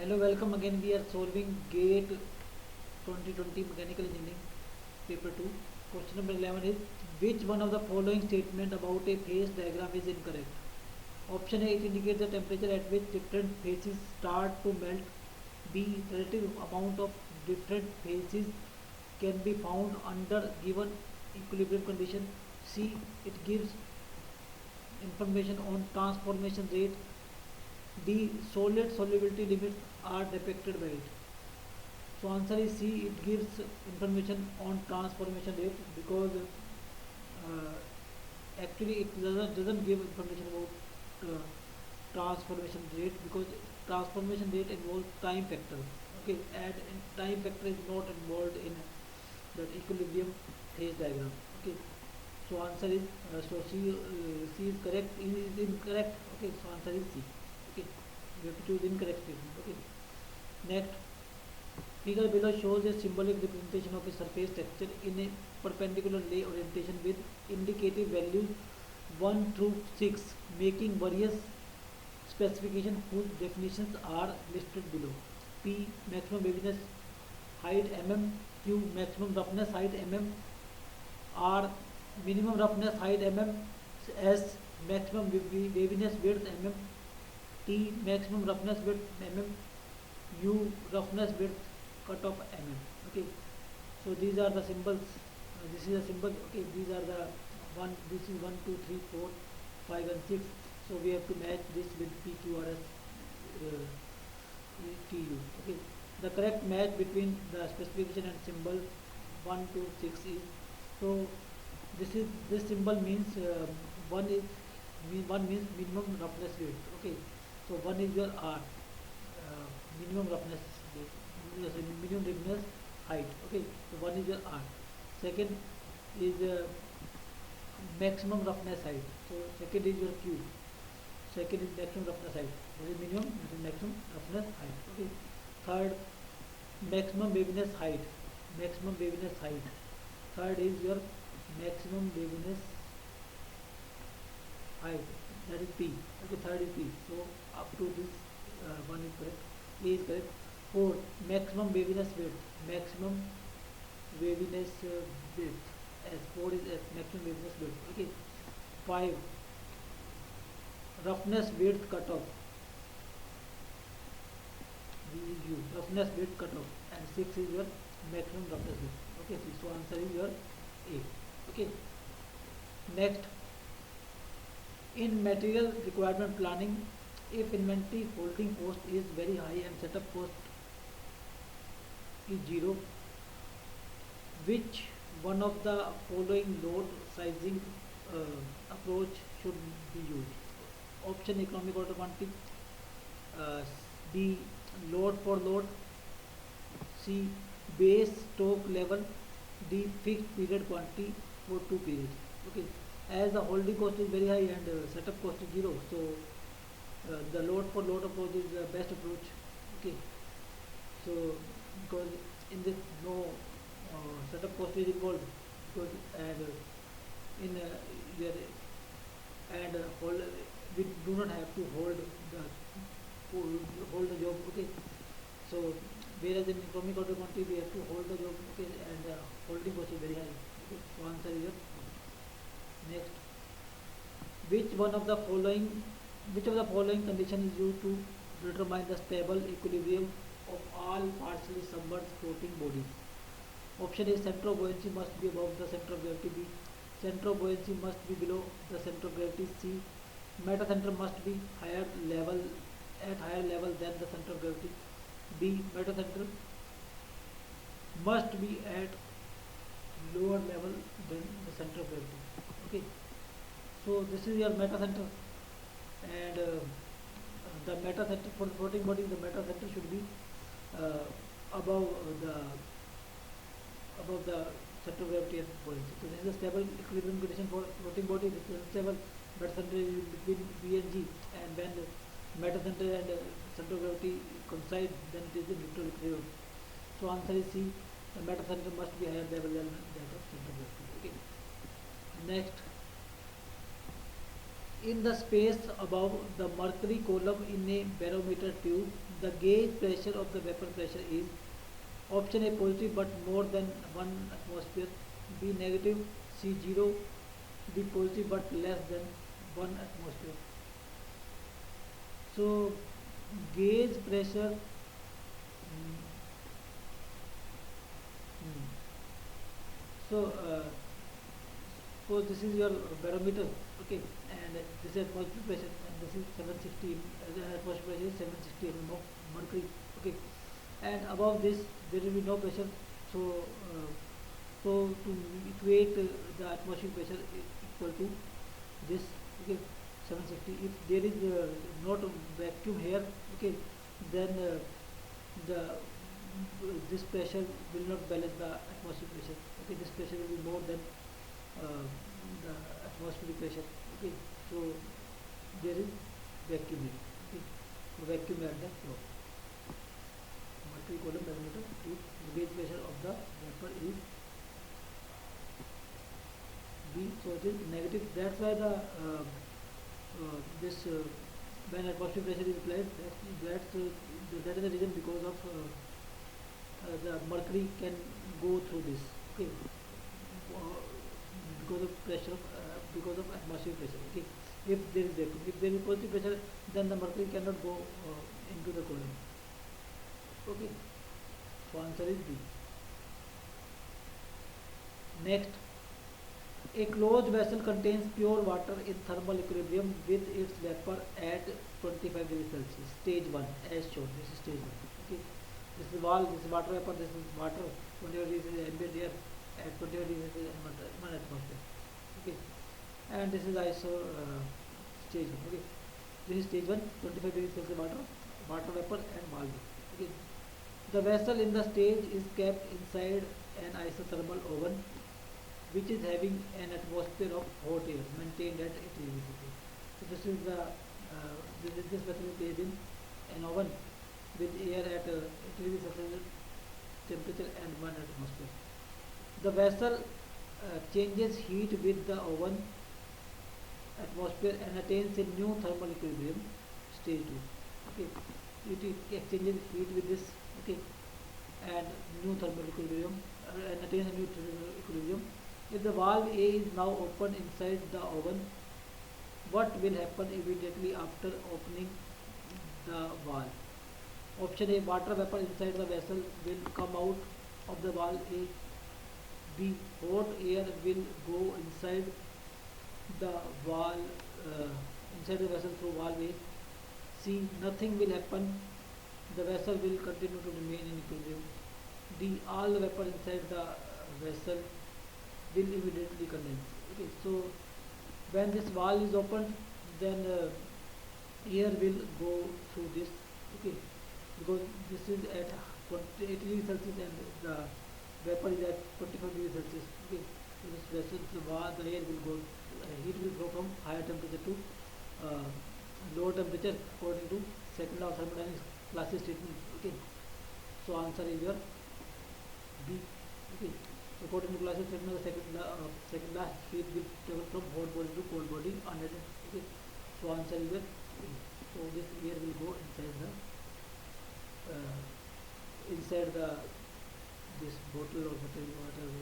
Hello, welcome again. We are solving GATE 2020 Mechanical Engineering Paper 2. Question number 11 is which one of the following statement about a phase diagram is incorrect? Option A, it indicates the temperature at which different phases start to melt. B, relative amount of different phases can be found under given equilibrium condition. C, it gives information on transformation rate. D, solid solubility limits are depicted by it. So answer is C. It gives information on transformation rate because uh, actually it doesn't give information about transformation rate because transformation rate involves time factor. Okay, and time factor is not involved in that equilibrium phase diagram. Okay, so answer is C is correct. E is incorrect. Okay, so answer is C. Okay, we have to choose incorrect statement. Okay, next. Figure below shows a symbolic representation of a surface texture in a perpendicular lay orientation with indicative values 1 through 6, making various specifications whose definitions are listed below. P, maximum waviness height mm. Q, maximum roughness height mm. R, minimum roughness height mm. S, maximum waviness width mm. T, maximum roughness width mm. U, roughness width cutoff mm. Okay, so these are the symbols. This is a symbol. Okay, these are the one. This is 1, 2, 3, 4, 5, and 6. So we have to match this with PQRS TU. Okay, the correct match between the specification and symbol 1, 2, 6 is, so this symbol means one is one means minimum roughness width. Okay, so one is your R, minimum roughness width, minimum roughness height. Okay, so one is your R. Second is maximum roughness height. So second is your Q. Second is maximum roughness height. This is minimum, this is maximum roughness height. Okay. Third, maximum waviness height. Maximum waviness height. Third is your maximum waviness height. That is P. Okay. Third is P. So up to this one is correct. A is correct. Fourth, maximum waviness width. Maximum waviness width. As 4 is maximum waviness width. Okay. 5, roughness width cutoff. VU, roughness width cutoff. And 6 is your maximum roughness width. Okay, so answer is your A. Okay. Next, in material requirement planning, if inventory holding cost is very high and setup cost is 0, which one of the following load sizing approach should be used? Option economic order quantity, B, load for load, C, base stock level, D, fixed period quantity for 2 periods. Okay, as the holding cost is very high and setup cost is 0, so the load for load approach is the best approach. Okay, so because in this no setup cost is involved, because and in there and hold, we do not have to hold the job. Okay, so whereas in economic order quantity we have to hold the job. Okay, and holding cost is very high. Okay, so answer is your next. Which of the following condition is used to determine the stable equilibrium of all partially submerged floating bodies? Option A, center of buoyancy must be above the center of gravity. B, center of buoyancy must be below the center of gravity. C, meta center must be higher level than the center of gravity. D, meta center must be at lower level than the center of gravity. Okay, so this is your meta center, and the meta center for the floating body, the meta center should be uh, above the center of gravity and buoyancy. So this is a stable equilibrium condition for floating body. This is stable meta center is between B and G, and when the meta center and center of gravity coincide, then it is a neutral equilibrium. So answer is C. The meta center must be higher level than that of center of gravity. Okay. Next, In the space above the mercury column in a barometer tube, the gauge pressure of the vapor pressure is option A positive but more than 1 atmosphere, B negative, C 0, D positive but less than 1 atmosphere. So gauge pressure, mm, mm. so suppose this is your barometer, okay, and this is atmospheric pressure, and this is 760, atmospheric pressure is 760 mm of mercury, okay, and above this there will be no pressure. So so to equate the atmospheric pressure equal to this, okay, 760. If there is not a vacuum here, okay, then the this pressure will not balance the atmospheric pressure, okay, this pressure will be more than uh, the atmospheric pressure, okay, so there is vacuum here, okay, so vacuum at the floor. Mercury column barometer tube, the gauge pressure of the vapor is B, so it is negative. That's why the this when atmospheric pressure is applied, that is the reason, because of the mercury can go through this, okay, uh, because of pressure, because of atmospheric pressure, okay. If there is vacuum, if there is positive pressure, then the mercury cannot go into the column, okay. So answer is B. Next, a closed vessel contains pure water in thermal equilibrium with its vapor at 25 degrees Celsius. Stage 1, as shown. This is stage 1. Okay. This is wall, this is water vapor, this is water. 25 degrees is ambient air, at 25 degrees is 1 atmosphere. Okay. And this is ISO stage 1. Okay. This is stage 1, 25 degrees Celsius water, water vapor, and valve. Okay. The vessel in the stage is kept inside an isothermal oven which is having an atmosphere of hot air maintained at 80 degrees Celsius. So this is the this vessel is placed in an oven with air at 80 degrees Celsius temperature and 1 atmosphere. The vessel changes heat with the oven atmosphere and attains a new thermal equilibrium, stage 2. Okay, it exchanges heat with this, okay, and new thermal equilibrium, and attains a new thermal equilibrium. If the valve A is now open inside the oven, what will happen immediately after opening the valve? Option A, water vapor inside the vessel will come out of the valve A. B, hot air will go inside the valve, inside the vessel through valve A. C, nothing will happen. The vessel will continue to remain in equilibrium. D, all the vapor inside the vessel will immediately condense. Okay, so when this valve is opened, then air will go through this. Okay, because this is at 80 degrees Celsius and the vapor is at 25 degrees Celsius. Okay, so this vessel, the air will go, heat will go from higher temperature to lower temperature according to second law of thermodynamics classes statement. Okay, so answer is your B. Okay. So according to classes statement, the second law, heat will travel from hot body to cold body unattended. Okay. So answer is your A. So this air will go inside the this bottle or whatever